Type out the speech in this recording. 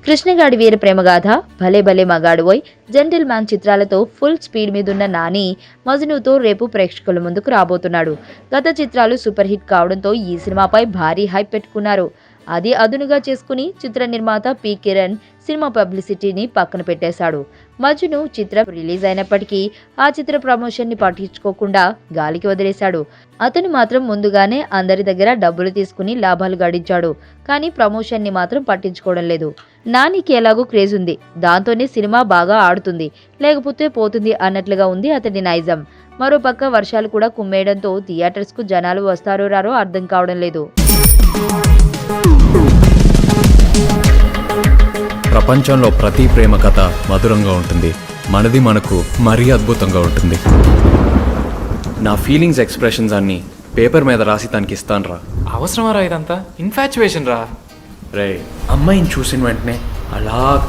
కృష్ణగాడి వీర ప్రేమగాథ, భలే భలే మగాడువోయ్, gentle man చిత్రాలతో ఫుల్ స్పీడ్ మీదున్న నాని మజ్నుతో రేపు ప్రేక్షకుల ముందుకు రాబోతున్నాడు. గత చిత్రాలు సూపర్ హిట్ కావడంతో ఈ సినిమాపై భారీ హైప్ పెట్టుకున్నారు. అది అదునుగా చేసుకుని చిత్ర నిర్మాత పి కిరణ్ సినిమా పబ్లిసిటీని పక్కన పెట్టేశాడు. మజ్ను చిత్రం రిలీజ్ అయినప్పటికీ ఆ చిత్ర ప్రమోషన్ ని పట్టించుకోకుండా గాలికి వదిలేశాడు. అతను మాత్రం ముందుగానే అందరి దగ్గర డబ్బులు తీసుకుని లాభాలు గడించాడు. కానీ ప్రమోషన్ ని మాత్రం పట్టించుకోవడం లేదు. నానికి ఎలాగో క్రేజ్ ఉంది, దాంతోనే సినిమా బాగా ఆడుతుంది, లేకపోతే పోతుంది అన్నట్లుగా ఉంది అతడి నైజం. మరోపక్క వర్షాలు కూడా కుమ్మేయడంతో థియేటర్స్ కు జనాలు వస్తారో రారో అర్థం కావడం లేదు. ప్రపంచంలో ప్రతి ప్రేమ కథ మధురంగా ఉంటుంది. మనది మనకు మరీ అద్భుతంగా ఉంటుంది. నా ఫీలింగ్స్ ఎక్స్ప్రెషన్స్ అన్ని పేపర్ మీద రాసి తనకి ఇస్తాను రా. అవసరమా రా ఇదంతా? ఇన్ఫాచ్యువేషన్ రా. రే, అమ్మాయిని చూసిన వెంటనే అలా